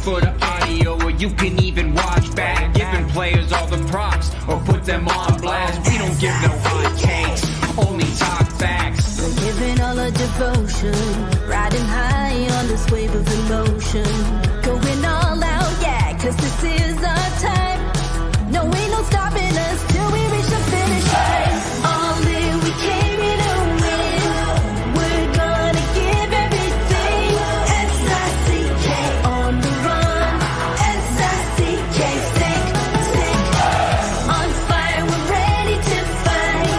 for the audio, or you can even watch back. Giving players all the props, or put them on blast. We don't give no hot takes, only talk facts. We're giving all our devotion, riding high on this wave of emotion. Going all out, yeah, cause this is our time. No, ain't no stopping us till we reach the finish line. All in, we came here to win. We're gonna give everything. S-I-C-K on the run. S-I-C-K, sick. On fire, we're ready to fight.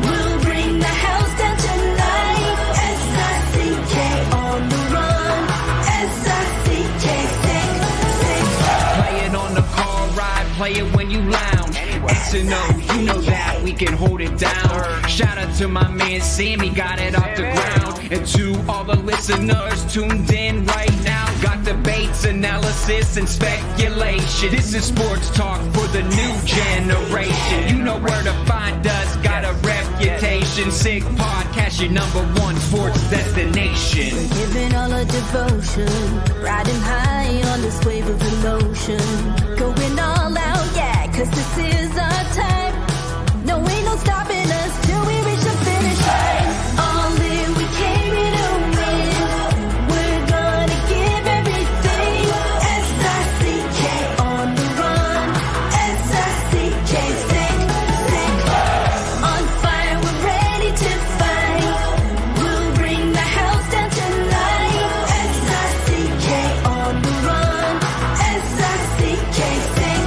We'll bring the house down tonight. S-I-C-K on the run. S-I-C-K, sick. Play it on the car ride, play it when you lounge. X and O, you know that we can hold it down. Shout out to my man Sammy, got it off the ground. And to all the listeners tuned in right now, got debates, analysis, and speculation. This is sports talk for the new generation. You know where to find us, got a reputation. Sick podcast, your #1 sports destination. We're giving all our devotion, riding high on this wave of emotion. Going all out, yeah, cause this is our time. No, ain't no stopping us till we reach the finish line. All in, we came here to win. We're gonna give everything. S-I-C-K on the run. S-I-C-K, sick. On fire, we're ready to fight. We'll bring the house down tonight. S-I-C-K on the run. S-I-C-K, sick.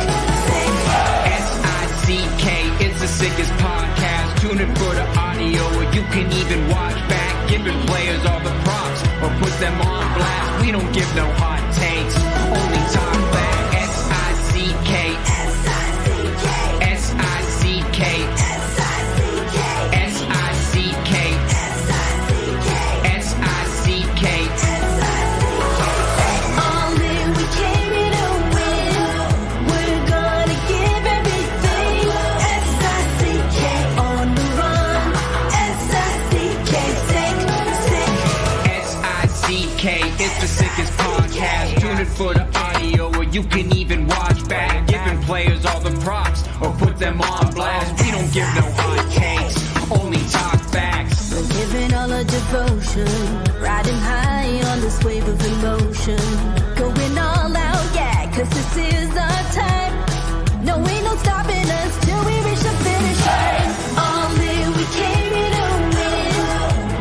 S-I-C-K, it's the sickest podcast. Tune in for the audio, or you can even watch back. Giving players all the props, or put them on blast. We don't give no hot takes, only talk back. S-I-C-K, S-I-C-K, S-I-C-K, S-I-C-K, S-I-C-K, S-I-C-K, S-I-C-K. All in, we came here to win. We're gonna give everything. S-I-C-K on the run. S-I-C-K, sick. S-I-C-K, it's the sickest podcast. Tune in for the audio, or you can even watch back. Giving players all the props, or put them on blast. We don't give no hot takes, only talk facts. We're giving all our devotion, riding high on this wave of emotion. Going all out, yeah, cause this is our time. No, ain't no stopping us till we reach the finish line. All in, we came here to win.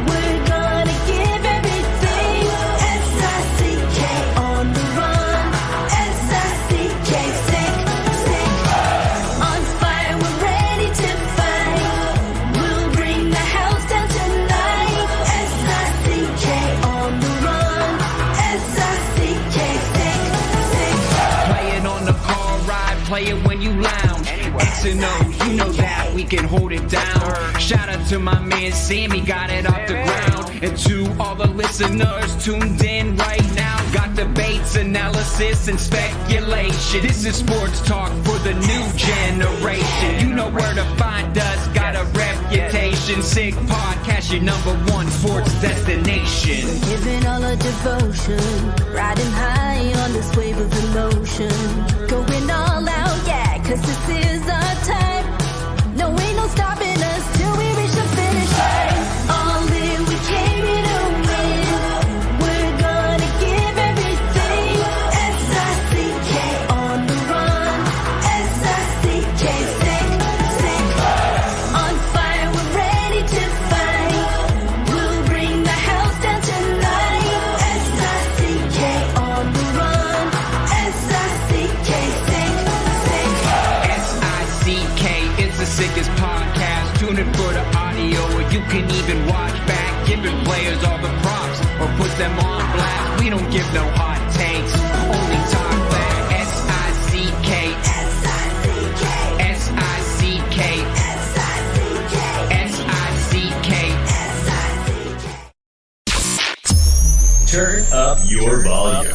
We're gonna give everything. S-I-C-K on the run. S-I-C-K, sick. On fire, we're ready to fight. We'll bring the house down tonight. S-I-C-K on the run. S-I-C-K, sick. Play it on the car ride, play it when you lounge. X and O, you know that we can hold it down. Shout out to my man Sammy, got it off the ground. And to all the listeners tuned in right now, got debates, analysis, and speculation. This is sports talk for the new generation. You know where to find us, got a reputation. Sick podcast, your #1 sports destination. We're giving all our devotion, riding high on this wave of emotion. Going all out, yeah, cause this is our time. No, ain't no stopping us till we reach the finish line. All in, we came here to win. We're gonna give everything. S-I-C-K on the run. S-I-C-K, sick. On fire, we're ready to fight. We'll bring the house down tonight. S-I-C-K on the run. S-I-C-K, sick. S-I-C-K, it's the sickest podcast. Tune in for the audio, or you can even watch back. Giving players all the props, or put them on blast. We don't give no hot takes, only talk back. S-I-C-K, S-I-C-K, S-I-C-K, S-I-C-K, S-I-C-K. S-I-C-K. Turn up your volume.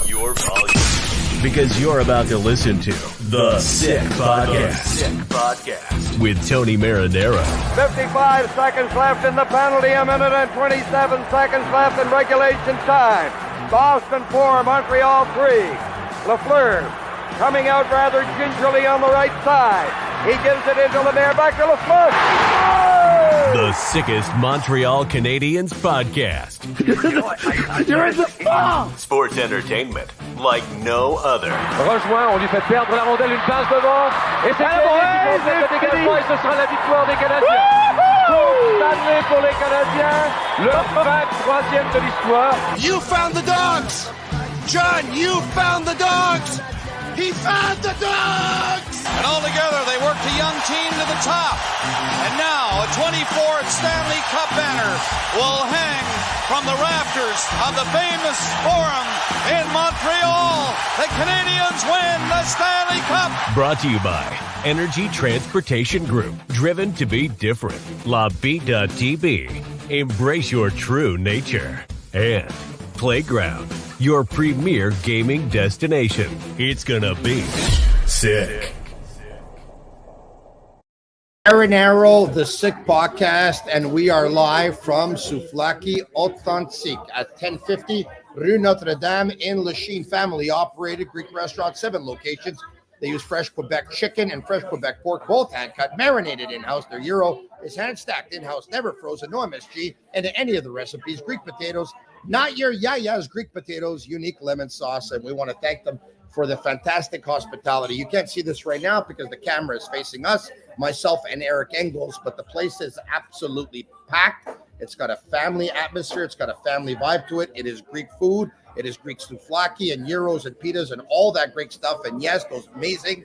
Because you're about to listen to The Sick Podcast. With Tony Marinaro. 55 seconds left in the penalty, a minute and 27 seconds left in regulation time. Boston 4, Montreal 3. Lafleur coming out rather gingerly on the right side. He gives it into Lemaire, back to Lafleur. Oh! The sickest Montreal Canadiens podcast. You're in the ball! Sports entertainment like no other. Rejoint, on lui fait perdre la rondelle, une passe devant. Et c'est le dégagement et ce sera la victoire des Canadiens. Coupe Stanley pour les Canadiens. Le 23e de l'histoire. You found the dogs! John, you found the dogs! He found the dogs! And all together, they worked a young team to the top. And now, a 24th Stanley Cup banner will hang from the rafters of the famous Forum in Montreal. The Canadiens win the Stanley Cup! Brought to you by Energy Transportation Group. Driven to be different. Bittt. Embrace your true nature. And Playground, your premier gaming destination. It's gonna be sick. Marinaro, the Sick Podcast, and we are live from Souvlaki Authentique at 1050 Rue Notre Dame in Lachine. Family operated Greek restaurant, 7 locations. They use fresh Quebec chicken and fresh Quebec pork, both hand cut, marinated in-house. Their gyro is hand stacked in-house, never frozen, no MSG, and in any of the recipes. Greek potatoes, not your yaya's Greek potatoes, unique lemon sauce, and we want to thank them for the fantastic hospitality. You can't see this right now because the camera is facing us, myself and Eric Engels, but the place is absolutely packed. It's got a family atmosphere. It's got a family vibe to it. It is Greek food. It is Greek souvlaki and gyros and pitas and all that great stuff. And yes, those amazing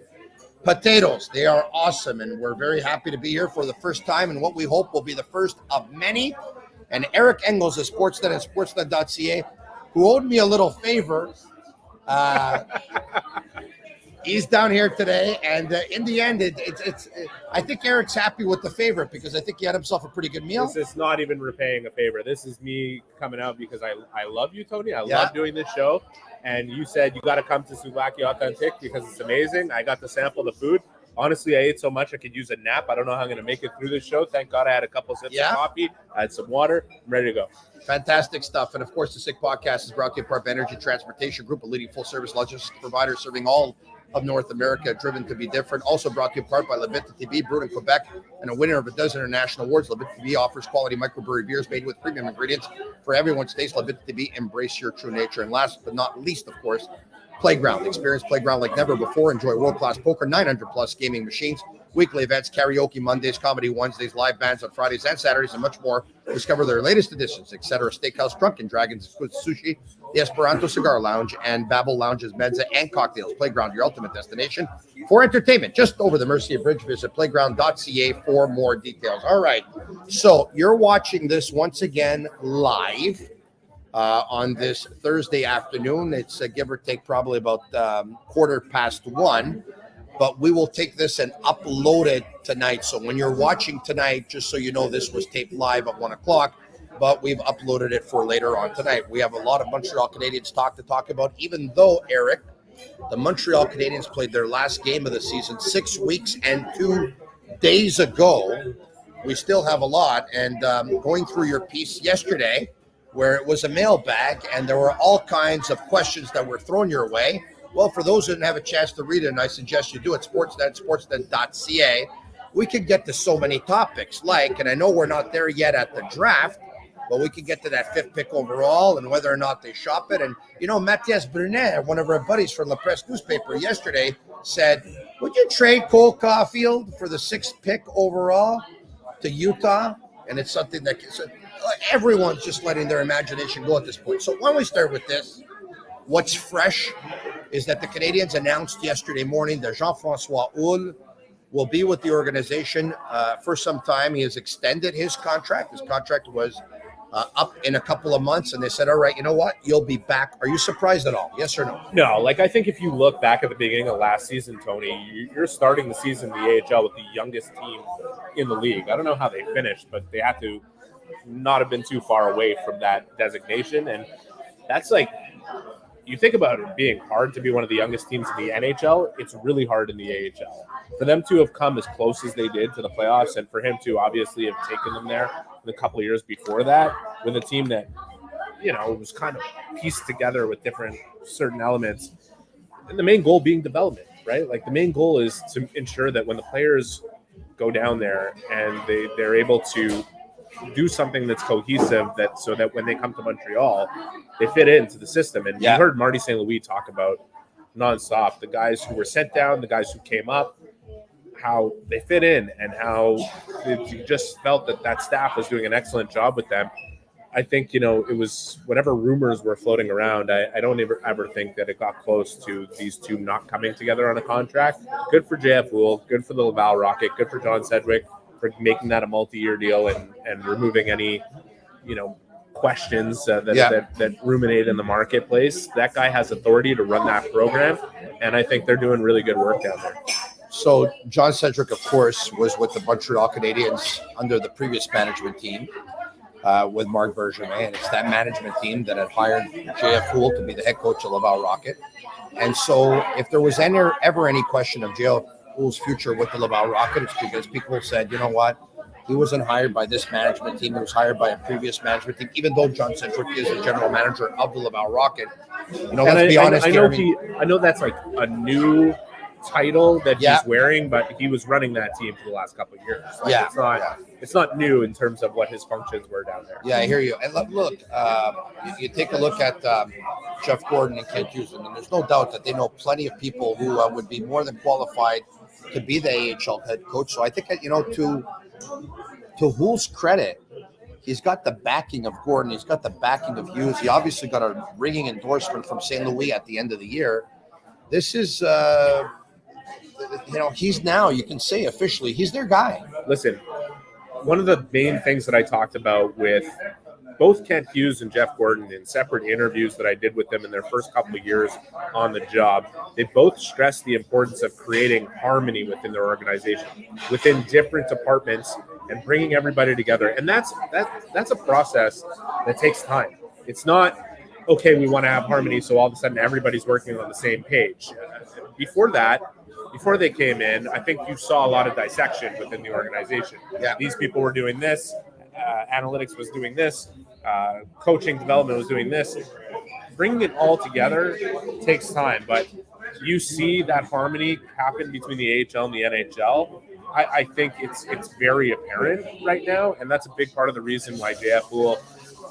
potatoes. They are awesome, and we're very happy to be here for the first time and what we hope will be the first of many. And Eric Engels of Sportsnet and Sportsnet.ca, who owed me a little favor. He's down here today, and in the end, I think Eric's happy with the favor because I think he had himself a pretty good meal. This is not even repaying a favor. This is me coming out because I love you, Tony. I love doing this show, and you said you got to come to Souvlaki Authentique because it's amazing. I got to sample the food. Honestly, I ate so much I could use a nap. I don't know how I'm going to make it through this show. Thank God I had a couple sips of coffee. I had some water. I'm ready to go. Fantastic stuff. And, of course, the Sick Podcast is brought to you by Energy Transportation Group, a leading full-service logistics provider serving all of North America, driven to be different. Also brought to you in part by Tibi, brewed in Quebec, and a winner of a dozen international awards. Tibi offers quality microbrewery beers made with premium ingredients for everyone's taste. Tibi, embrace your true nature. And last but not least, of course, Playground. Experience Playground like never before. Enjoy world-class poker, 900-plus gaming machines, weekly events, karaoke Mondays, comedy Wednesdays, live bands on Fridays and Saturdays, and much more. Discover their latest editions, etc. Steakhouse, Drunken Dragons, Sushi, the Esperanto Cigar Lounge, and Babel Lounges, Mezza, and Cocktails. Playground, your ultimate destination for entertainment. Just over the Mercia Bridge. Visit playground.ca for more details. All right. So you're watching this once again live. On this Thursday afternoon. It's give or take probably about 1:15, but we will take this and upload it tonight. So when you're watching tonight, just so you know, this was taped live at 1 o'clock, but we've uploaded it for later on tonight. We have a lot of Montreal Canadiens to talk about, even though, Eric, the Montreal Canadiens played their last game of the season 6 weeks and 2 days ago. We still have a lot, and going through your piece yesterday, where it was a mailbag and there were all kinds of questions that were thrown your way. Well, for those who didn't have a chance to read it, and I suggest you do it, sportsnet.ca, we could get to so many topics like, and I know we're not there yet at the draft, but we could get to that 5th pick overall and whether or not they shop it. And, you know, Matthias Brunet, one of our buddies from La Presse newspaper yesterday, said, would you trade Cole Caulfield for the 6th pick overall to Utah? And it's something that everyone's just letting their imagination go at this point. So why don't we start with this? What's fresh is that the Canadiens announced yesterday morning that Jean-François Houle will be with the organization for some time. He has extended his contract. His contract was up in a couple of months, and they said, all right, you know what? You'll be back. Are you surprised at all? Yes or no? No, I think if you look back at the beginning of last season, Tony, you're starting the season in the AHL with the youngest team in the league. I don't know how they finished, but they had to not have been too far away from that designation. And that's you think about it being hard to be one of the youngest teams in the NHL, it's really hard in the AHL. For them to have come as close as they did to the playoffs, and for him to obviously have taken them there in a couple of years before that with a team that, was kind of pieced together with different certain elements, And the main goal being development, right? Like the main goal is to ensure that when the players go down there and they're able to do something that's cohesive, that so that when they come to Montreal, they fit into the system. And you heard Marty St. Louis talk about nonstop the guys who were sent down, the guys who came up, how they fit in, and how you just felt that staff was doing an excellent job with them. I think, it was whatever rumors were floating around. I don't ever think that it got close to these two not coming together on a contract. Good for JF Houle, good for the Laval Rocket, good for John Sedgwick for making that a multi-year deal and removing any, questions that ruminate in the marketplace. That guy has authority to run that program, and I think they're doing really good work down there. So John Sedgwick, of course, was with the Montreal Canadiens under the previous management team. With Marc Bergevin, and it's that management team that had hired JF Houle to be the head coach of Laval Rocket. And so if there was ever any question of JF Houle's future with the Laval Rocket, it's because people said, you know what, he wasn't hired by this management team, he was hired by a previous management team, even though John Sedgwick is the general manager of the Laval Rocket. Let's be honest. I know that's like a new title that he's wearing, but he was running that team for the last couple of years. It's not new in terms of what his functions were down there. Yeah, I hear you. And look, you take a look at Jeff Gordon and Kent Hughes, and there's no doubt that they know plenty of people who would be more than qualified to be the AHL head coach. So I think that, to Houle's credit, he's got the backing of Gordon. He's got the backing of Hughes. He obviously got a ringing endorsement from St. Louis at the end of the year. This is, he's now, you can say officially, he's their guy. Listen, one of the main things that I talked about with both Kent Hughes and Jeff Gordon in separate interviews that I did with them in their first couple of years on the job, they both stressed the importance of creating harmony within their organization, within different departments, and bringing everybody together. And that's a process that takes time. It's not, okay, we want to have harmony, so all of a sudden everybody's working on the same page. Before they came in, I think you saw a lot of dissection within the organization. Yeah. These people were doing this, analytics was doing this, coaching development was doing this. Bringing it all together takes time, but you see that harmony happen between the AHL and the NHL. I think it's very apparent right now, and that's a big part of the reason why JF Houle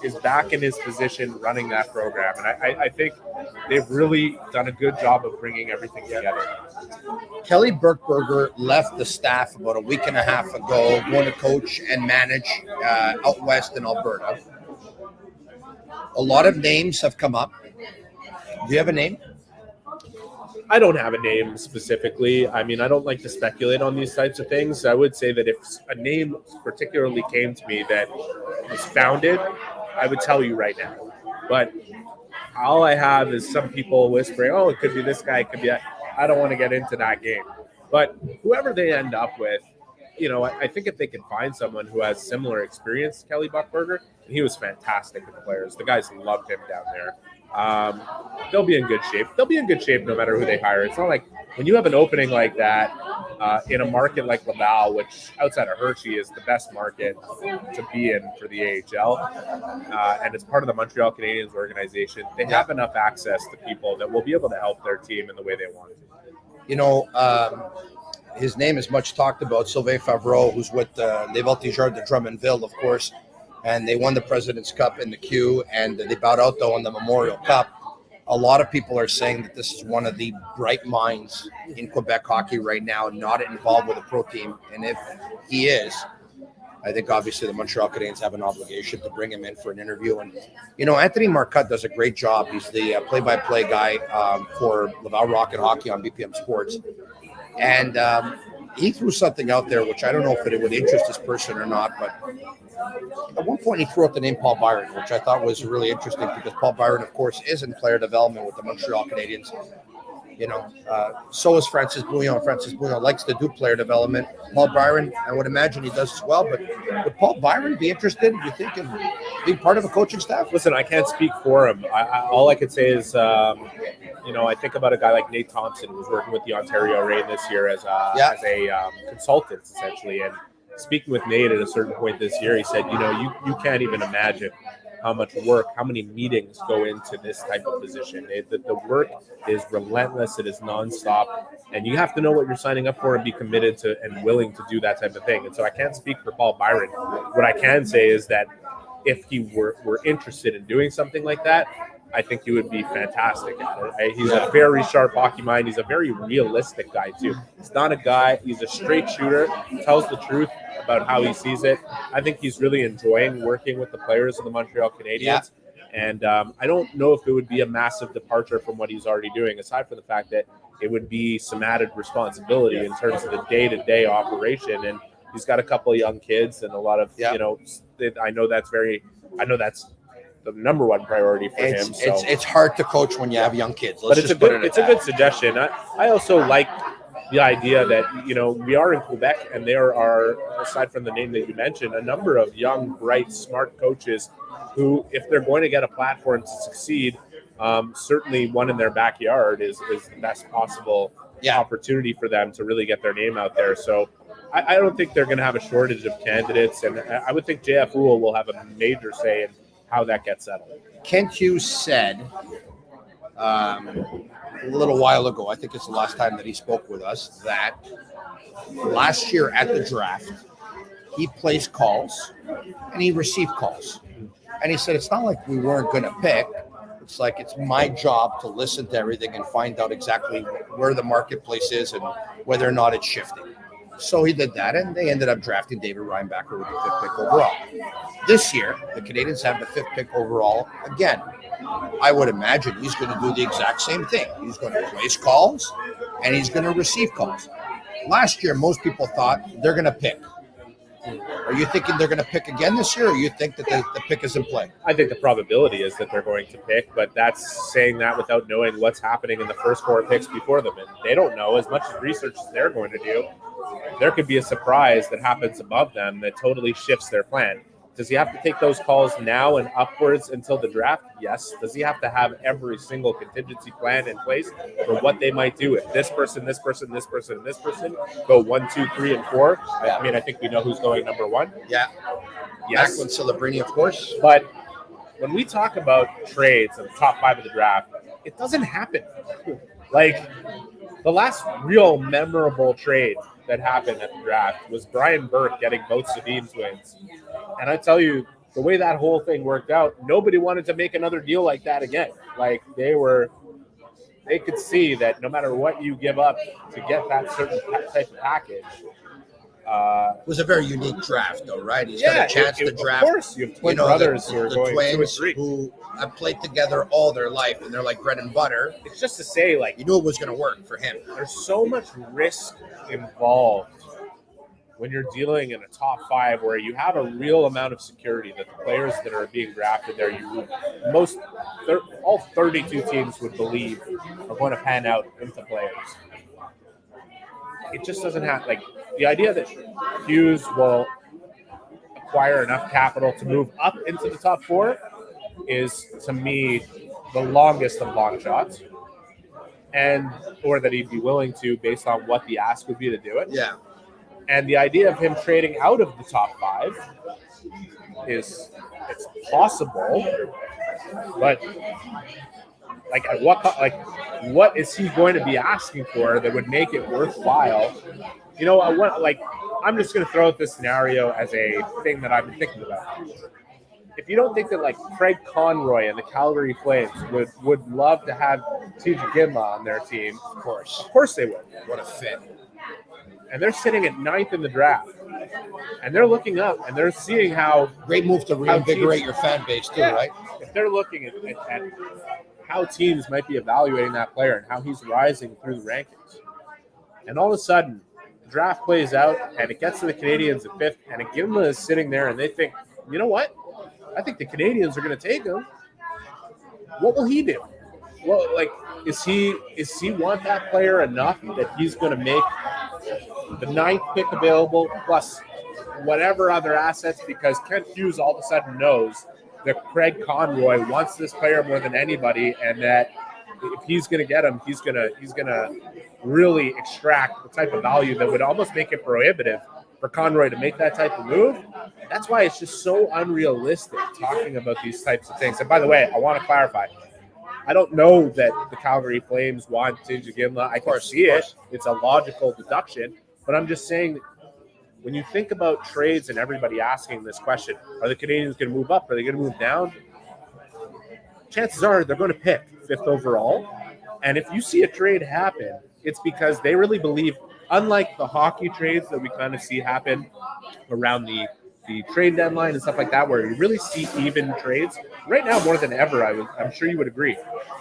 is back in his position running that program. And I think they've really done a good job of bringing everything together. Kelly Burkberger left the staff about a week and a half ago, going to coach and manage out west in Alberta. A lot of names have come up. Do you have a name? I don't have a name specifically. I mean, I don't like to speculate on these types of things. I would say that if a name particularly came to me that was founded, I would tell you right now. But all I have is some people whispering, oh, it could be this guy, it could be that. I don't want to get into that game. But whoever they end up with, I think if they can find someone who has similar experience to Kelly Buchberger, he was fantastic with the players. The guys loved him down there. They'll be in good shape. They'll be in good shape no matter who they hire. It's not like when you have an opening like that in a market like Laval, which outside of Hershey is the best market to be in for the AHL, and it's part of the Montreal Canadiens organization, they have enough access to people that will be able to help their team in the way they want it. His name is much talked about, Sylvain Favreau, who's with Les Voltigeurs de Drummondville, of course, and they won the President's Cup in the Q, and they bowed out, though, in the Memorial Cup. A lot of people are saying that this is one of the bright minds in Quebec hockey right now, not involved with a pro team. And if he is, I think obviously the Montreal Canadiens have an obligation to bring him in for an interview. And, Anthony Marcotte does a great job. He's the play-by-play guy for Laval Rocket Hockey on BPM Sports. And he threw something out there, which I don't know if it would interest this person or not, but at one point he threw out the name Paul Byron, which I thought was really interesting because Paul Byron, of course, is in player development with the Montreal Canadiens. So is Francis Bouillon. Francis Bouillon likes to do player development. Paul Byron, I would imagine he does as well, but would Paul Byron be interested, you think, in being part of a coaching staff? Listen, I can't speak for him. All I could say is, I think about a guy like Nate Thompson, who was working with the Ontario Reign this year as a consultant, essentially. And speaking with Nate at a certain point this year, he said, you can't even imagine how much work, how many meetings go into this type of position. The work is relentless. It is nonstop. And you have to know what you're signing up for and be committed to and willing to do that type of thing. And so I can't speak for Paul Byron. What I can say is that if he were interested in doing something like that, I think he would be fantastic at it. He's a very sharp hockey mind. He's a very realistic guy, too. He's not a guy. He's a straight shooter, tells the truth about how he sees it. I think he's really enjoying working with the players of the Montreal Canadiens. Yeah. And I don't know if it would be a massive departure from what he's already doing, aside from the fact that it would be some added responsibility in terms of the day-to-day operation. And he's got a couple of young kids and a lot of, I know that's the number one priority for him. So. It's hard to coach when you have young kids. But it's a good suggestion. I also like the idea that, we are in Quebec and there are, aside from the name that you mentioned, a number of young, bright, smart coaches who, if they're going to get a platform to succeed, certainly one in their backyard is the best possible opportunity for them to really get their name out there. So I don't think they're going to have a shortage of candidates. And I would think JF Rule will have a major say in how that gets settled. Kent Hughes said a little while ago, I think it's the last time that he spoke with us, that last year at the draft, he placed calls and he received calls. And he said, it's not like we weren't going to pick. It's like it's my job to listen to everything and find out exactly where the marketplace is and whether or not it's shifting. So he did that, and they ended up drafting David Reinbacher with the 5th pick overall. This year, the Canadiens have the 5th pick overall again. I would imagine he's going to do the exact same thing. He's going to place calls, and he's going to receive calls. Last year, most people thought they're going to pick. Are you thinking they're going to pick again this year, or you think that the pick is in play? I think the probability is that they're going to pick, but that's saying that without knowing what's happening in the first 4 picks before them. And they don't know as much research as they're going to do. There could be a surprise that happens above them that totally shifts their plan. Does he have to take those calls now and upwards until the draft? Yes. Does he have to have every single contingency plan in place for what they might do if this person, this person, this person, and this person go 1, 2, 3, and 4? I mean, I think we know who's going number 1. Yeah. Yes. Macklin Celebrini, of course. But when we talk about trades and the top 5 of the draft, it doesn't happen. Like, the last real memorable trade that happened at the draft was Brian Burke getting both Sedin twins. And I tell you, the way that whole thing worked out, nobody wanted to make another deal like that again. Like, they could see that no matter what you give up to get that certain type of package. It was a very unique draft, though, right? He's got a chance to draft. Of course, you have twin brothers who are going twins 2 and 3. who have played together all their life, and they're like bread and butter. It's just to say, like, you knew it was going to work for him. There's so much risk involved when you're dealing in a top 5 where you have a real amount of security that the players that are being drafted there, all 32 teams would believe are going to pan out into players. It just doesn't have, like, the idea that Hughes will acquire enough capital to move up into the top 4 is, to me, the longest of long shots. Or that he'd be willing to based on what the ask would be to do it. Yeah. And the idea of him trading out of the top 5 it's possible, but what is he going to be asking for that would make it worthwhile? I'm just going to throw out this scenario as a thing that I've been thinking about. If you don't think that, like, Craig Conroy and the Calgary Flames would love to have TJ Gimla on their team, of course they would. What a fit. And they're sitting at 9th in the draft. And they're looking up and they're seeing how... Great move to reinvigorate your fan base, too, right? If they're looking at how teams might be evaluating that player and how he's rising through the rankings. And all of a sudden, the draft plays out and it gets to the Canadiens at 5th, and Gimla is sitting there and they think, you know what? I think the Canadiens are going to take him. What will he do? Well, like, is he want that player enough that he's going to make the 9th pick available plus whatever other assets? Because Kent Hughes all of a sudden knows that Craig Conroy wants this player more than anybody, and that if he's going to get him, he's going to really extract the type of value that would almost make it prohibitive for Conroy to make that type of move. That's why it's just so unrealistic talking about these types of things. And by the way, I want to clarify. I don't know that the Calgary Flames want Tinge Ginla. I can see it. It's a logical deduction. But I'm just saying, when you think about trades and everybody asking this question, are the Canadiens going to move up? Are they going to move down? Chances are they're going to pick 5th overall. And if you see a trade happen, it's because they really believe, unlike the hockey trades that we kind of see happen around the trade deadline and stuff like that, where you really see even trades. Right now, more than ever, I'm sure you would agree.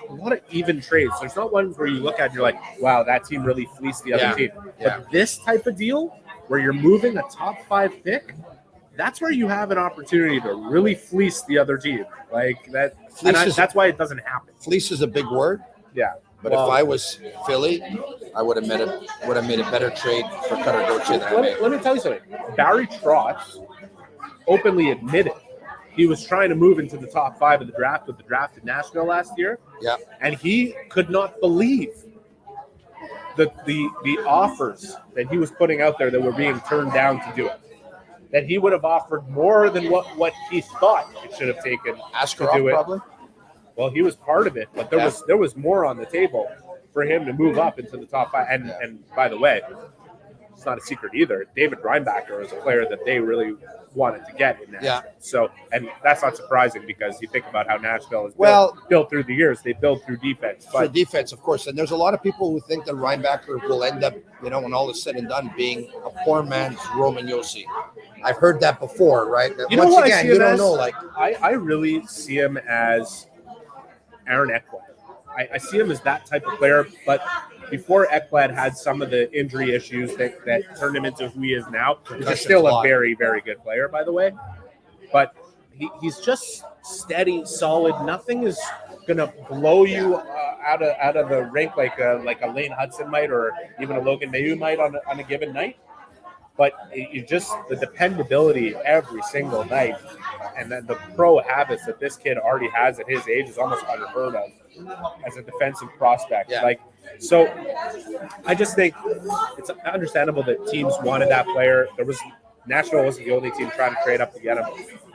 A lot of even trades. There's not ones where you look at and you're like, wow, that team really fleeced the other team. But this type of deal, where you're moving a top 5 pick, that's where you have an opportunity to really fleece the other team. Like that. That's why it doesn't happen. Fleece is a big word. Yeah. But if I was Philly, I would have made a better trade for Cutter Gauthier than I made. Let me tell you something. Barry Trotz openly admitted he was trying to move into the top 5 of the draft with the draft in Nashville last year. Yeah. And he could not believe the offers that he was putting out there that were being turned down to do it. That he would have offered more than what he thought it should have taken Askarov, to do it. probably. Well, he was part of it, but there was more on the table for him to move up into the top 5. And by the way, it's not a secret either. David Reinbacher is a player that they really wanted to get in Nashville. Yeah. So, and that's not surprising because you think about how Nashville is built through the years. They build through defense. For defense, of course. And there's a lot of people who think that Reinbacher will end up, when all is said and done, being a poor man's Roman Yossi. I've heard that before, right? Once again, you don't know. Like I really see him as Aaron Ekblad. I see him as that type of player, but before Ekblad had some of the injury issues that turned him into who he is now, he's still a very, very good player, by the way. But he's just steady, solid. Nothing is going to blow you out of the rink like a Lane Hudson might, or even a Logan Mailloux might on a given night. But you just the dependability every single night, and then the pro habits that this kid already has at his age is almost unheard of as a defensive prospect. Yeah. So I just think it's understandable that teams wanted that player. Nashville wasn't the only team trying to trade up to get him.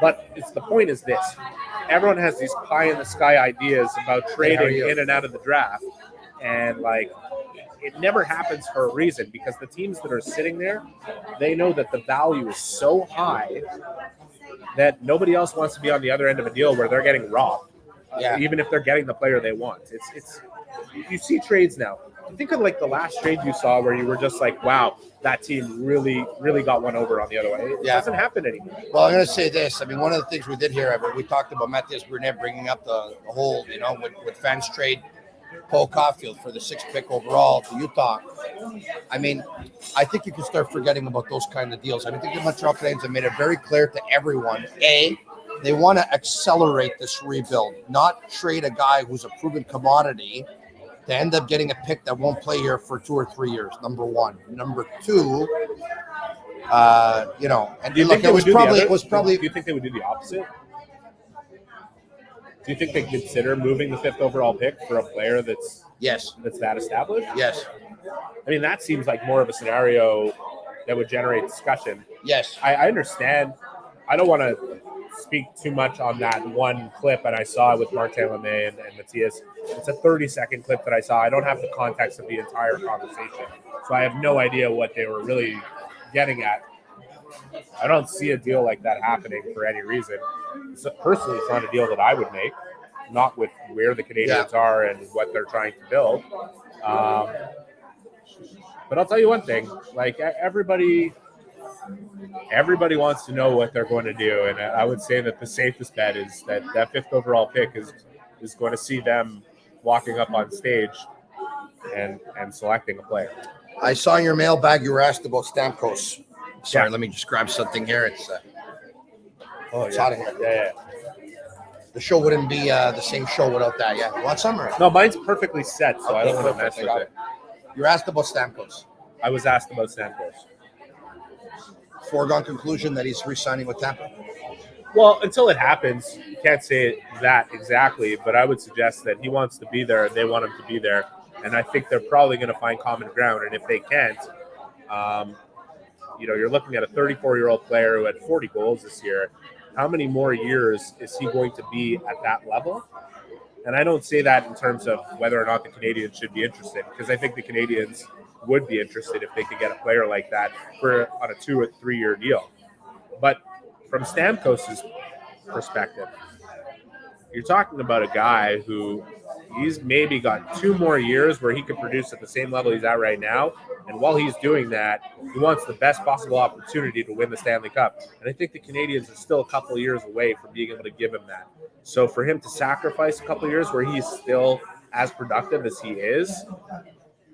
But the point is this. Everyone has these pie-in-the-sky ideas about trading in and out of the draft. And, it never happens for a reason, because the teams that are sitting there, they know that the value is so high that nobody else wants to be on the other end of a deal where they're getting robbed, even if they're getting the player they want. It's you see trades now. Think of the last trade you saw where you were just like, wow, that team really, really got one over on the other way. It doesn't happen anymore. Well, I'm going to say this. I mean, one of the things we did here, we talked about Matheson Brunet bringing up the whole, with fans trade Paul Caulfield for the 6th pick overall to Utah. I mean, I think you can start forgetting about those kind of deals. I think the Montreal Canadiens have made it very clear to everyone, A, they want to accelerate this rebuild, not trade a guy who's a proven commodity to end up getting a pick that won't play here for 2 or 3 years, number one. Number two, and Do you look, think they would do probably. Do you think they would do the opposite? Do you think they consider moving the 5th overall pick for a player that's that established? Yes. I mean, that seems like more of a scenario that would generate discussion. Yes. I understand. I don't want to speak too much on that one clip, and I saw it with Martin Lemay and Matthias. It's a 30-second clip that I saw. I don't have the context of the entire conversation, so I have no idea what they were really getting at. I don't see a deal like that happening for any reason. So personally, it's not a deal that I would make, not with where the Canadiens are and what they're trying to build. But I'll tell you one thing, everybody wants to know what they're going to do. And I would say that the safest bet is that 5th overall pick is going to see them walking up on stage and selecting a player. I saw in your mailbag you were asked about Stamkos. Sorry, let me just grab something here. It's hot in here. Yeah. The show wouldn't be the same show without that. Yeah, you want some? Or? No, mine's perfectly set, so I don't want to mess with it. You were asked about Stamkos. I was asked about Stamkos. Foregone conclusion that he's re-signing with Tampa? Well, until it happens, you can't say that exactly, but I would suggest that he wants to be there and they want him to be there. And I think they're probably going to find common ground. And if they can't, you're looking at a 34-year-old player who had 40 goals this year. How many more years is he going to be at that level? And I don't say that in terms of whether or not the Canadiens should be interested, because I think the Canadiens would be interested if they could get a player like that on a 2 or 3 year deal. But from Stamkos' perspective, you're talking about a guy who he's maybe got 2 more years where he could produce at the same level he's at right now. And while he's doing that, he wants the best possible opportunity to win the Stanley Cup. And I think the Canadiens are still a couple of years away from being able to give him that. So for him to sacrifice a couple of years where he's still as productive as he is,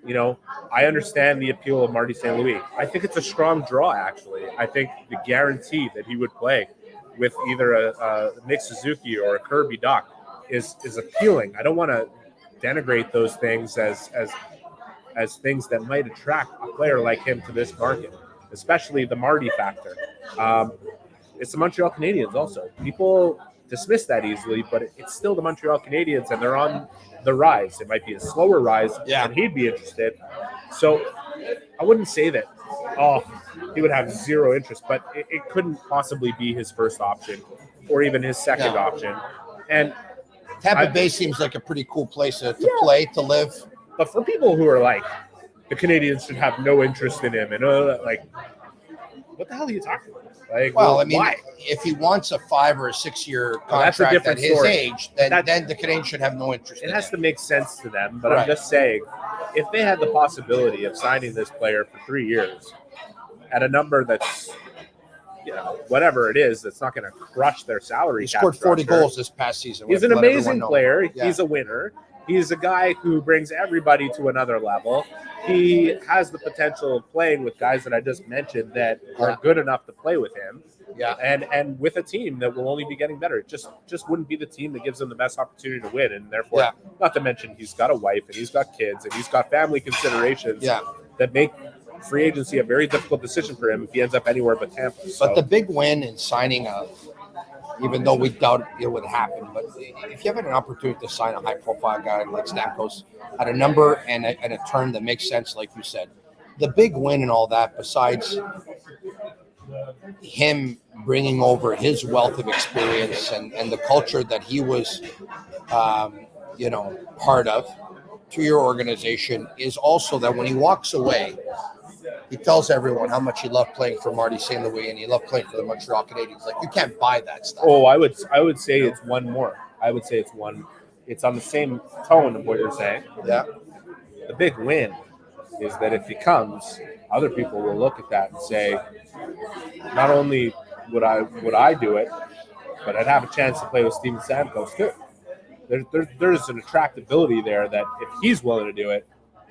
I understand the appeal of Marty St. Louis. I think it's a strong draw, actually. I think the guarantee that he would play with either a Nick Suzuki or a Kirby Dach is appealing. I don't want to denigrate those things as things that might attract a player like him to this market, especially the Marty factor. It's the Montreal Canadiens also. People dismiss that easily, but it's still the Montreal Canadiens, and they're on the rise. It might be a slower rise, and he'd be interested. So I wouldn't say that, he would have zero interest, but it couldn't possibly be his first option or even his second option. And Tampa Bay seems like a pretty cool place to play, to live. But for people who are like, the Canadiens should have no interest in him, and what the hell are you talking about? Why? If he wants a 5 or 6 year contract at his age, then the Canadiens should have no interest in him. It has to make sense to them, but I'm just saying, if they had the possibility of signing this player for 3 years at a number that's, whatever it is, that's not going to crush their salary. He scored 40 goals this past season. He's an amazing player. Yeah. He's a winner. He's a guy who brings everybody to another level. He has the potential of playing with guys that I just mentioned that are good enough to play with him. Yeah. And with a team that will only be getting better. It just wouldn't be the team that gives him the best opportunity to win. And therefore, not to mention he's got a wife and he's got kids and he's got family considerations that make free agency a very difficult decision for him if he ends up anywhere but Tampa. So. But the big win in signing even though we doubt it would happen, but if you have an opportunity to sign a high-profile guy like Stamkos at a number and a term that makes sense, like you said, the big win and all that, besides him bringing over his wealth of experience and the culture that he was, part of to your organization, is also that when he walks away, he tells everyone how much he loved playing for Marty St. Louis and he loved playing for the Montreal Canadiens. Like, you can't buy that stuff. Oh, I would say it's one more. I would say it's one. It's on the same tone of what you're saying. Yeah. The big win is that if he comes, other people will look at that and say, not only would I do it, but I'd have a chance to play with Steven Stamkos too. There's an attractability there that if he's willing to do it,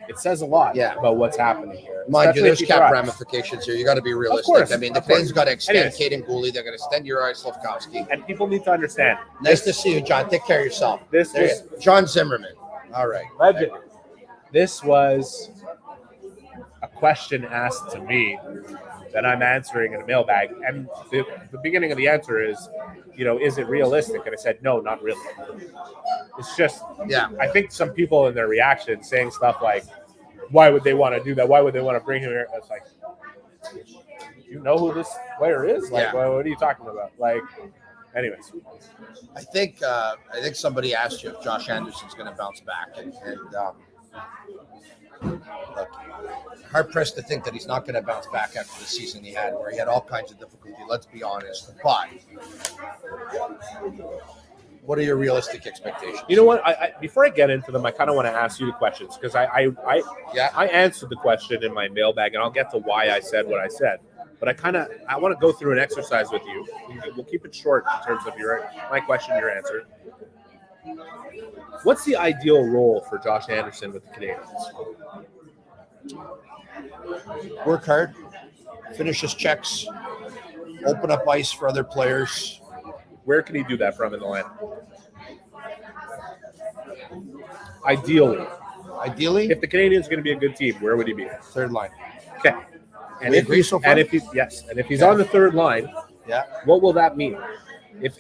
it says a lot about what's happening here. Mind you, there's cap ramifications here. You got to be realistic. Course, I mean, the Canadiens got to extend Caden Gooley. They're going to extend Uri Slafkovsky. And people need to understand. Nice to see you, John. Take care of yourself. John Zimmerman. All right. Legend. This was a question asked to me that I'm answering in a mailbag. And the beginning of the answer is, is it realistic? And I said, no, not really. It's just, I think some people in their reaction saying stuff like, why would they want to do that? Why would they want to bring him here? It's like, you know who this player is? Like, what are you talking about? Like, anyways. I think somebody asked you if Josh Anderson's going to bounce back. And look, hard pressed to think that he's not going to bounce back after the season he had, where he had all kinds of difficulty. Let's be honest. But what are your realistic expectations? You know what? I before I get into them, I kind of want to ask you the questions because I answered the question in my mailbag, and I'll get to why I said what I said. But I want to go through an exercise with you. We'll keep it short in terms of my question, your answer. What's the ideal role for Josh Anderson with the Canadiens? Work hard, finish his checks, open up ice for other players. Where can he do that from in the lineup? Ideally, if the Canadiens are going to be a good team, where would he be? Third line. Okay. And if he's on the third line, what will that mean? If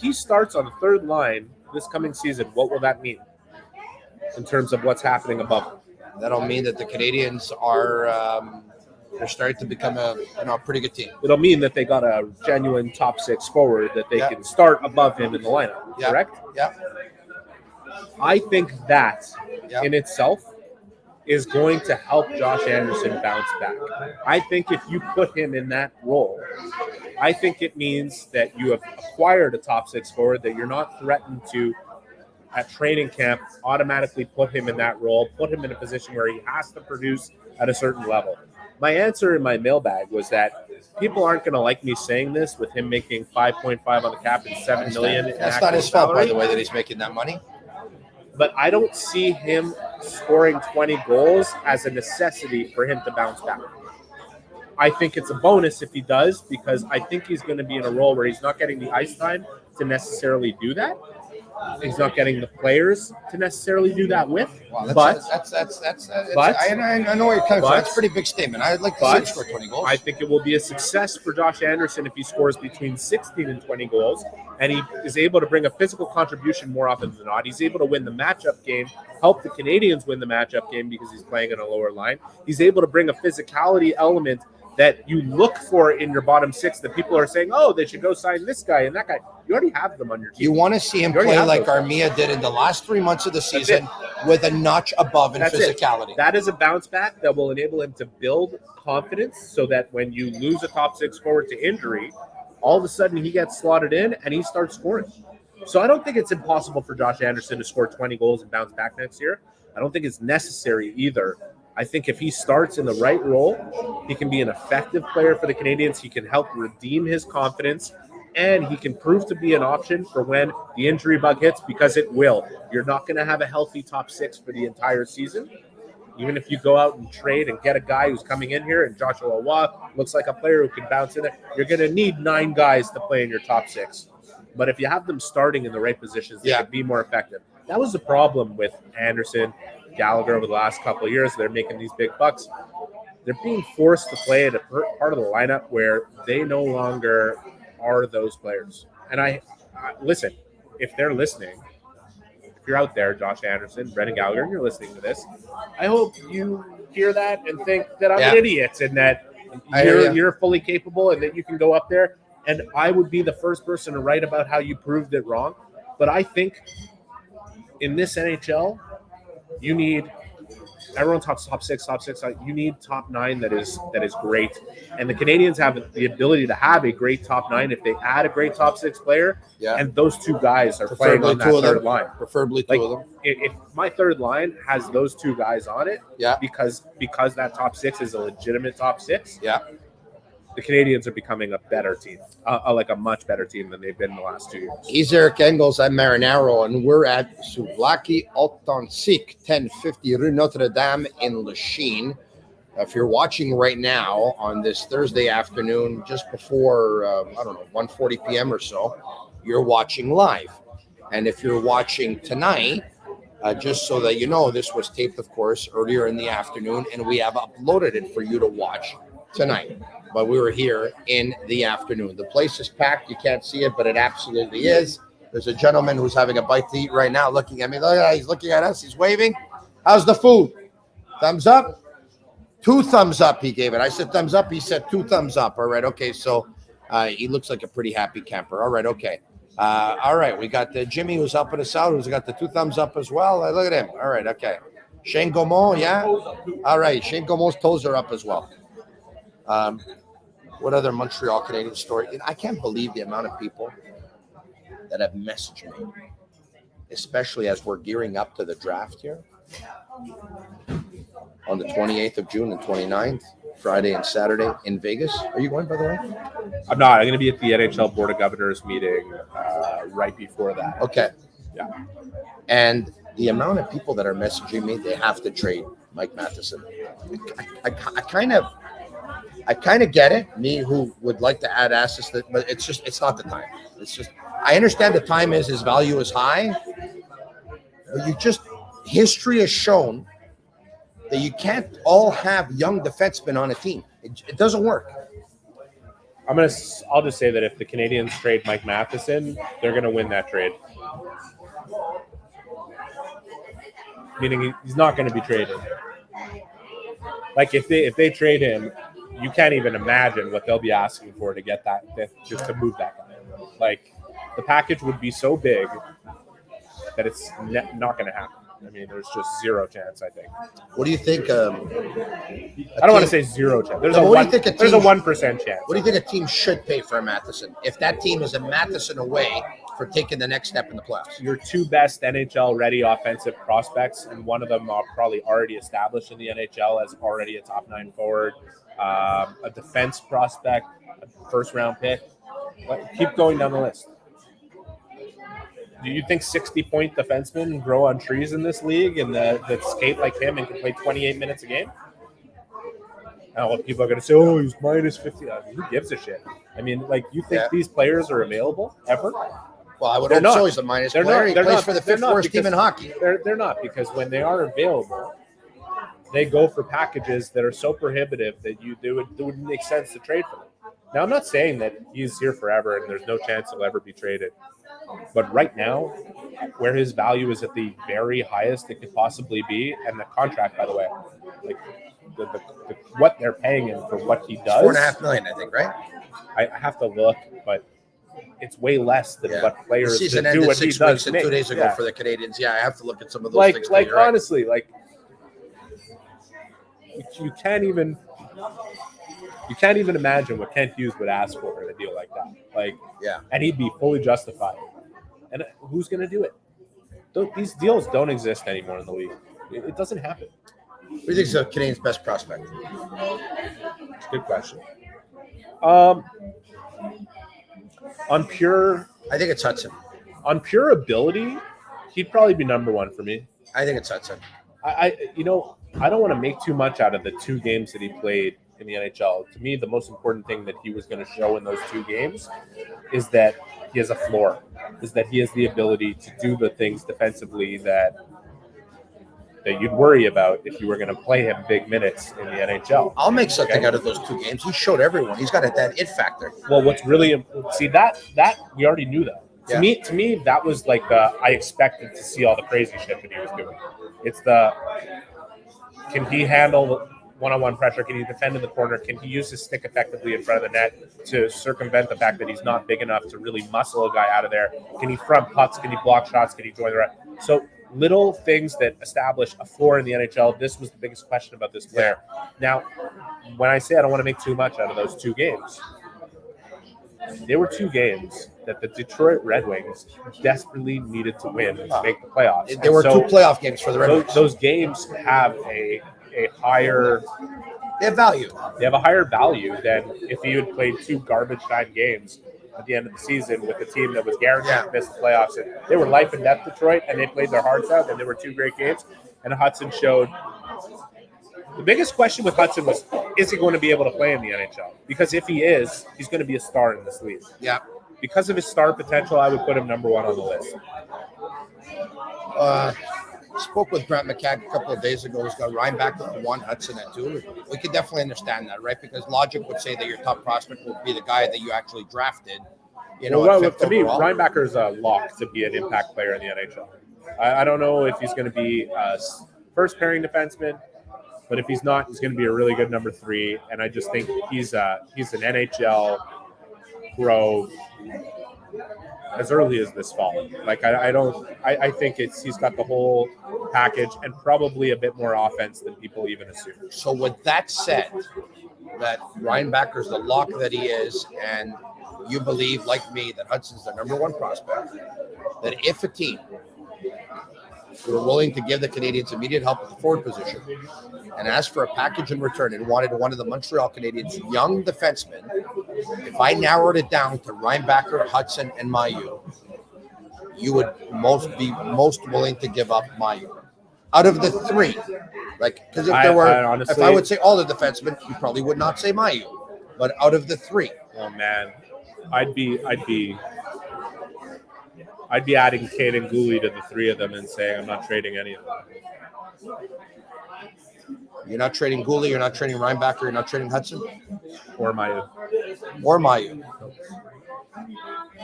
he starts on the third line this coming season, what will that mean in terms of what's happening above him? That'll mean that the Canadiens are They're starting to become a pretty good team. It'll mean that they got a genuine top 6 forward that they can start above him in the lineup, correct? Yeah. I think that in itself is going to help Josh Anderson bounce back. I think if you put him in that role, I think it means that you have acquired a top 6 forward, that you're not threatened to, at training camp, automatically put him in that role, put him in a position where he has to produce at a certain level. My answer in my mailbag was that people aren't going to like me saying this with him making 5.5 on the cap and $7 million. That's not his fault, by the way, that he's making that money. But I don't see him scoring 20 goals as a necessity for him to bounce back. I think it's a bonus if he does, because I think he's going to be in a role where he's not getting the ice time to necessarily do that. He's not getting the players to necessarily do that with. Wow, I know where you're coming from. That's a pretty big statement. I'd like to see him score 20 goals. I think it will be a success for Josh Anderson if he scores between 16 and 20 goals, and he is able to bring a physical contribution more often than not. He's able to win the matchup game, help the Canadiens win the matchup game because he's playing in a lower line. He's able to bring a physicality element that you look for in your bottom 6 that people are saying, oh, they should go sign this guy and that guy. You already have them on your team. You want to see him play like Armia did in the last 3 months of the season with a notch above in physicality. That is a bounce back that will enable him to build confidence so that when you lose a top 6 forward to injury, all of a sudden he gets slotted in and he starts scoring. So I don't think it's impossible for Josh Anderson to score 20 goals and bounce back next year. I don't think it's necessary either. I think if he starts in the right role, he can be an effective player for the Canadiens. He can help redeem his confidence, and he can prove to be an option for when the injury bug hits, because it will. You're not going to have a healthy top 6 for the entire season. Even if you go out and trade and get a guy who's coming in here, and Joshua Waugh looks like a player who can bounce in there, you're going to need 9 guys to play in your top 6. But if you have them starting in the right positions, they can be more effective. That was the problem with Anderson, Gallagher over the last couple of years. They're making these big bucks. They're being forced to play at a part of the lineup where they no longer are those players. And I listen, if they're listening, if you're out there, Josh Anderson, Brendan Gallagher, and you're listening to this, I hope you hear that and think that I'm an idiot and that you're fully capable and that you can go up there. And I would be the first person to write about how you proved it wrong. But I think in this NHL, you need everyone talks top 6. You need top 9 that is great, and the Canadiens have the ability to have a great top 9 if they add a great top 6 player. Yeah. And those 2 guys are playing on that third line. Preferably 2 of them. If my third line has those 2 guys on it, because that top 6 is a legitimate top 6. Yeah. The Canadiens are becoming a better team, like a much better team than they've been in the last 2 years. He's Eric Engels. I'm Marinaro, and we're at Souvlaki Authentique, 1050 Rue Notre Dame in Lachine. If you're watching right now on this Thursday afternoon, just before, 1:40 p.m. or so, you're watching live. And if you're watching tonight, just so that you know, this was taped, of course, earlier in the afternoon, and we have uploaded it for you to watch tonight. But we were here in the afternoon. The place is packed. You can't see it, but it absolutely is. There's a gentleman who's having a bite to eat right now looking at me. Look at that. He's looking at us. He's waving. How's the food? Thumbs up? 2 thumbs up he gave it. I said thumbs up. He said 2 thumbs up. All right. Okay. So he looks like a pretty happy camper. All right. Okay. All right. We got Jimmy who's helping us out, who's got the 2 thumbs up as well. Look at him. All right. Okay. Shane Gaumont. Yeah. All right. Shane Gaumont's toes are up as well. What other Montreal Canadiens story? I can't believe the amount of people that have messaged me, especially as we're gearing up to the draft here on the 28th of June and 29th, Friday and Saturday in Vegas. Are you going, by the way? I'm not. I'm going to be at the NHL Board of Governors meeting right before that. Okay. Yeah. And the amount of people that are messaging me, they have to trade Mike Matheson. I kind of get it, me who would like to add assets, but it's not the time. I understand the time is his value is high, but history has shown that you can't all have young defensemen on a team. It doesn't work. I'll just say that if the Canadiens trade Mike Matheson, they're going to win that trade. Meaning he's not going to be traded. Like if they trade him, you can't even imagine what they'll be asking for to get that just to move that guy. Like, the package would be so big that it's not going to happen. I mean, there's just zero chance, I think. What do you think? I don't want to say zero chance. There's No, a what do you think there's a 1% chance. What do you think a team should pay for a Matheson if that team is a Matheson away for taking the next step in the playoffs? Your two best NHL-ready offensive prospects, and one of them are probably already established in the NHL as already a top 9 forward, a defense prospect, a first-round pick. Keep going down the list. Do you think 60-point defensemen grow on trees in this league and that skate like him and can play 28 minutes a game? And people are going to say, oh, he's minus 50. Who gives a shit? I mean, like, you think these players are available ever? Well, I would hope so. He's a minus player. He plays for the fifth worst team in hockey. They're not, because when they are available, they go for packages that are so prohibitive that it wouldn't make sense to trade for them. Now, I'm not saying that he's here forever and there's no chance he'll ever be traded. But right now, where his value is at the very highest it could possibly be, and the contract, by the way, like the what they're paying him for what he does, $4.5 million, I think, right? I have to look, but it's way less than what players the season do ended what 6 he does. weeks and 2 days ago for the Canadiens. Yeah, I have to look at some of those things. Like honestly, like you can't even imagine what Kent Hughes would ask for in a deal like that. Like, and he'd be fully justified. And who's going to do it? These deals don't exist anymore in the league. It doesn't happen. Who do you think is the Canadiens' best prospect? It's a good question. On pure, I think it's Hudson. On pure ability, he'd probably be number one for me. I think it's Hudson. I don't want to make too much out of the 2 games that he played in the NHL. To me, the most important thing that he was going to show in those 2 games is that he has a floor, is that he has the ability to do the things defensively that you'd worry about if you were going to play him big minutes in the NHL. I'll make something out of those 2 games. He showed everyone. He's got that it factor. Well, what's really that we already knew that. To me, that was like I expected to see all the crazy shit that he was doing. It's can he handle one-on-one pressure? Can he defend in the corner? Can he use his stick effectively in front of the net to circumvent the fact that he's not big enough to really muscle a guy out of there? Can he front pucks? Can he block shots? Can he join the right? So little things that establish a floor in the NHL. This was the biggest question about this player. Now, when I say I don't want to make too much out of those 2 games, they were 2 games that the Detroit Red Wings desperately needed to win to make the playoffs. There were 2 playoff games for the Red Wings. Those games have a higher... They have value. They have a higher value than if you had played 2 garbage time games at the end of the season with a team that was guaranteed to miss the playoffs. And they were life and death Detroit, and they played their hearts out, and there were 2 great games. And Hudson showed... The biggest question with Hudson was, is he going to be able to play in the NHL? Because if he is, he's going to be a star in this league. Yeah. Because of his star potential, I would put him number 1 on the list. Spoke with Grant McCagg a couple of days ago. He's got Ryan back at 1, Hudson at 2. We could definitely understand that, right? Because logic would say that your top prospect will be the guy that you actually drafted. To me, Ryan Backer is a lock to be an impact player in the NHL. I don't know if he's going to be a first pairing defenseman, but if he's not, he's going to be a really good number 3. And I just think he's an NHL pro as early as this fall. Like I think he's got the whole package and probably a bit more offense than people even assume. So with that said, that Ryan Backer's the lock that he is, and you believe, like me, that Hudson's the number 1 prospect, that if a team were willing to give the Canadiens immediate help at the forward position and asked for a package in return and wanted one of the Montreal Canadiens' young defensemen, if I narrowed it down to Ryan Backer, Hudson, and Mailloux, you would be most willing to give up Mailloux. Out of the 3, because if there were, honestly, if I would say all the defensemen, you probably would not say Mailloux. But out of the 3, oh man, I'd be adding Kane and Gooley to the 3 of them and saying I'm not trading any of them. You're not trading Gooley, you're not trading Ryan Backer, you're not trading Hudson? Or Mailloux.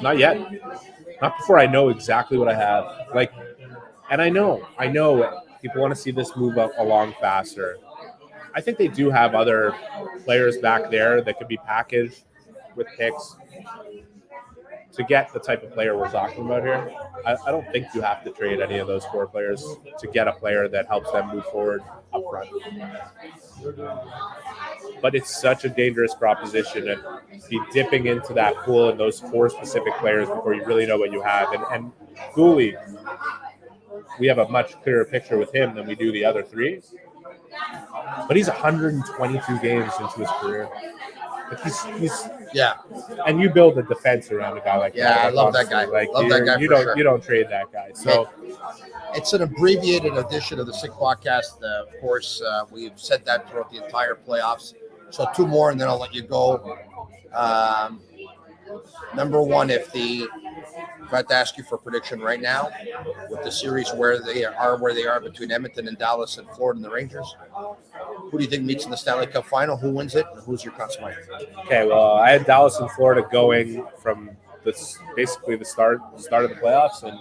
Not yet. Not before I know exactly what I have. And I know people want to see this move along faster. I think they do have other players back there that could be packaged with picks to get the type of player we're talking about here. I don't think you have to trade any of those 4 players to get a player that helps them move forward up front. But it's such a dangerous proposition to be dipping into that pool and those 4 specific players before you really know what you have. And Gooley, we have a much clearer picture with him than we do the other 3. But he's 122 games into his career. Like he's and you build a defense around a guy like that. Yeah, I love that guy. Like Love that guy. You don't trade that guy. So it's an abbreviated edition of the Sick Podcast. Of course, we've said that throughout the entire playoffs. So 2 more, and then I'll let you go. Number 1, if I had to ask you for a prediction right now, with the series where they are between Edmonton and Dallas and Florida and the Rangers, who do you think meets in the Stanley Cup final? Who wins it? And who's your Conn Smythe? Okay, well, I had Dallas and Florida going from basically the start of the playoffs, and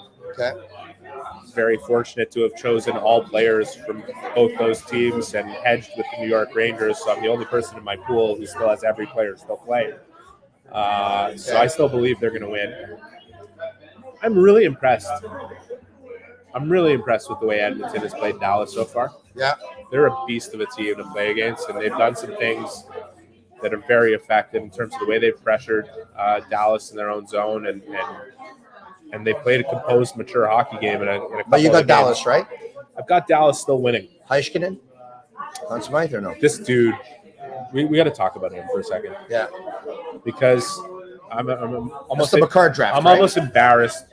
very fortunate to have chosen all players from both those teams and hedged with the New York Rangers. So I'm the only person in my pool who still has every player still playing. So I still believe they're going to win. I'm really impressed. With the way Edmonton has played Dallas so far. Yeah. They're a beast of a team to play against, and they've done some things that are very effective in terms of the way they've pressured Dallas in their own zone, and they played a composed, mature hockey game in a couple But you got of Dallas, games. right? I've got Dallas still winning. Heiskanen? Conn Smythe or no? This dude, we got to talk about him for a second. Yeah. Because I'm almost the McCarr draft. I'm almost embarrassed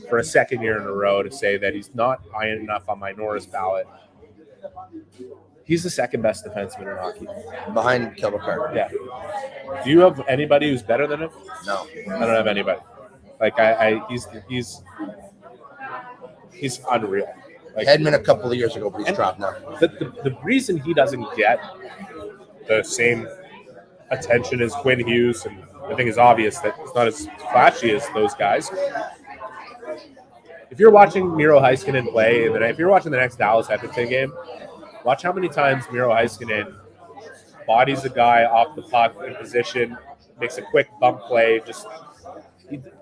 for a second year in a row to say that he's not high enough on my Norris ballot. He's the second best defenseman in hockey. Behind Kel McCarr. Yeah. Do you have anybody who's better than him? No. I don't have anybody. Like he's unreal. Like, Hedman a couple of years ago, but he's dropped now. The reason he doesn't get the same attention as Quinn Hughes, and I think it's obvious that he's not as flashy as those guys. If you're watching Miro Heiskanen play, and if you're watching the next Dallas Edmonton game, watch how many times Miro Heiskanen bodies a guy off the puck in position, makes a quick bump play, just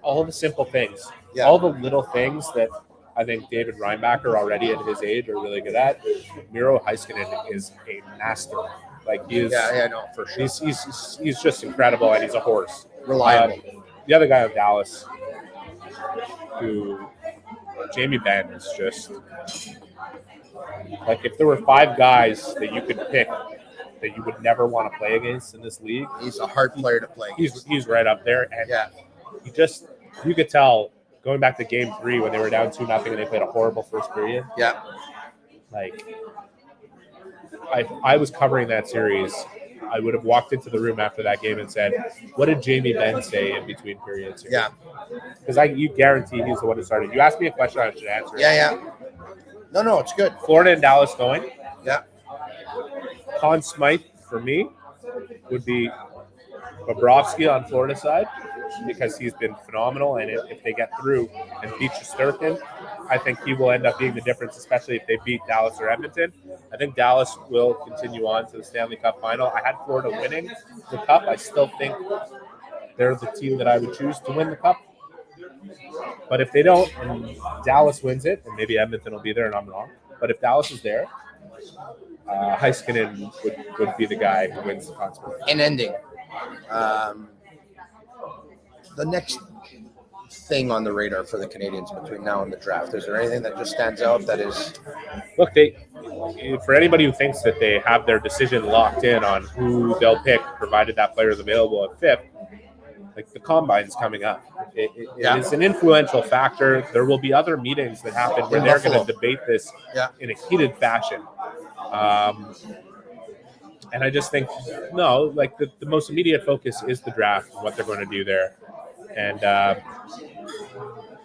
all the simple things, all the little things that I think David Reinbacher already at his age are really good at. Miro Heiskanen is a master. Like he is, no, for sure. He's just incredible, and he's a horse. Reliable. The other guy of Dallas, Jamie Benn, is just like if there were 5 guys that you could pick that you would never want to play against in this league, he's a hard player to play against. He's right up there, and you could tell going back to Game 3 when they were down 2-0 and they played a horrible first period. Yeah, like. I was covering that series, I would have walked into the room after that game and said, what did Jamie Benn say in between periods here? Yeah. Because you guarantee he's the one who started. You asked me a question, I should answer it. Yeah. No, it's good. Florida and Dallas going. Yeah. Conn Smythe, for me, would be Bobrovsky on Florida side because he's been phenomenal. And if they get through and beat Shesterkin, I think he will end up being the difference, especially if they beat Dallas or Edmonton. I think Dallas will continue on to the Stanley Cup final. I had Florida winning the Cup. I still think they're the team that I would choose to win the Cup. But if they don't, and Dallas wins it, and maybe Edmonton will be there and I'm wrong, but if Dallas is there, Heiskanen would be the guy who wins the contest. In ending, the next thing on the radar for the Canadiens between now and the draft, is there anything that just stands out that is? Look, for anybody who thinks that they have their decision locked in on who they'll pick, provided that player is available at 5th, like the combine's coming up. It is an influential factor. There will be other meetings that happen where they're going to debate this in a heated fashion. And I just think, the most immediate focus is the draft and what they're going to do there. And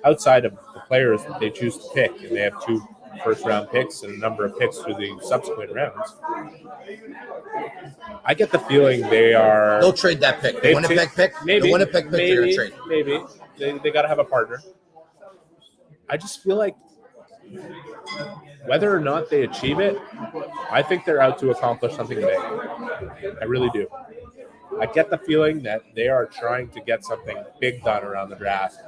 outside of the players that they choose to pick, and they have 2 first-round picks and a number of picks through the subsequent rounds, I get the feeling they'll trade that pick. The Winnipeg pick? Maybe. The Winnipeg pick they're going to trade. Maybe. They got to have a partner. I just feel like Whether or not they achieve it, I think they're out to accomplish something big. I really do. I get the feeling that they are trying to get something big done around the draft.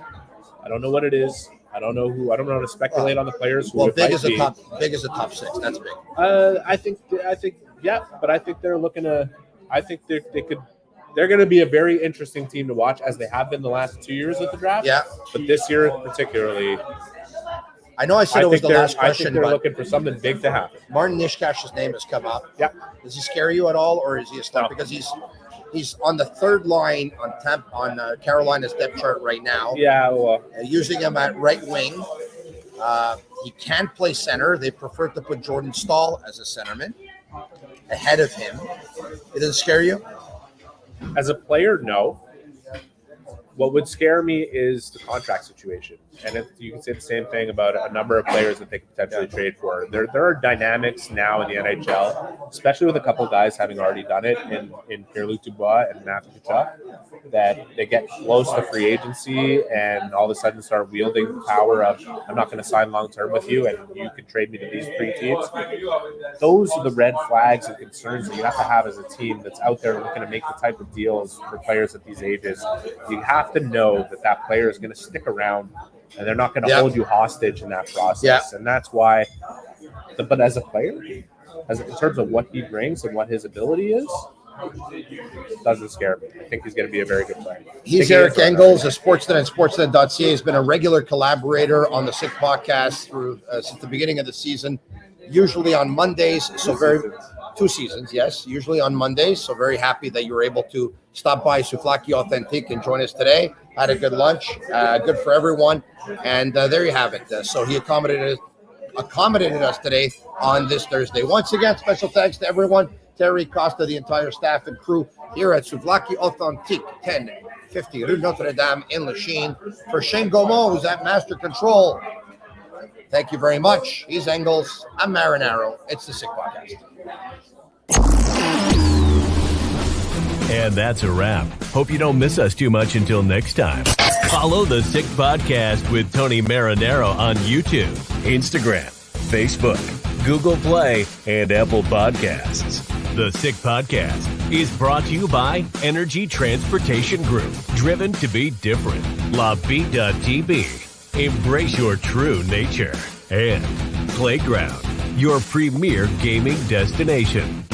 I don't know what it is. I don't know who. I don't know how to speculate on the players. Well, big as a top 6. That's big. I think, yeah. But I think they're looking to. I think they could. They're going to be a very interesting team to watch, as they have been the last 2 years of the draft. Yeah. But this year particularly, I know I said it was the last I question, think they're but looking for something big to happen. Martin Nishkash's name has come up. Yeah. Does he scare you at all, or is he a star? No. Because he's on the third line on Carolina's depth chart right now. Yeah, well, Using him at right wing. He can't play center. They prefer to put Jordan Stahl as a centerman ahead of him. It doesn't scare you? as a player, no. What would scare me is the contract situation. And you can say the same thing about a number of players that they could potentially trade for. There are dynamics now in the NHL, especially with a couple of guys having already done it in Pierre-Luc Dubois and Matthew Tkachuk, that they get close to free agency and all of a sudden start wielding the power of, I'm not going to sign long-term with you and you can trade me to these three teams. Those are the red flags and concerns that you have to have as a team that's out there looking to make the type of deals for players at these ages. You have to know that that player is going to stick around and they're not going to hold you hostage in that process. And that's why, but as a player, in terms of what he brings and what his ability is, doesn't scare me. I think he's going to be a very good player. He's Eric Engels, a Sportsnet and Sportsnet.ca. Has been a regular collaborator on the Sick podcast through since the beginning of the season, usually on Mondays. So 2 seasons, yes, usually on Mondays. So very happy that you were able to stop by Souvlaki Authentique and join us today. Had a good lunch, good for everyone. And there you have it. So he accommodated us today on this Thursday. Once again, special thanks to everyone. Terry Costa, the entire staff and crew here at Souvlaki Authentique, 1050 Rue Notre Dame in Lachine. For Shane Gaumont, who's at Master Control, thank you very much. He's Engels. I'm Marinaro. It's the Sick Podcast. And that's a wrap. Hope you don't miss us too much until next time. Follow the Sick Podcast with Tony Marinaro on YouTube, Instagram, Facebook, Google Play, and Apple Podcasts. The Sick Podcast is brought to you by Energy Transportation Group, driven to be different. Bittt, embrace your true nature. And Playground, your premier gaming destination.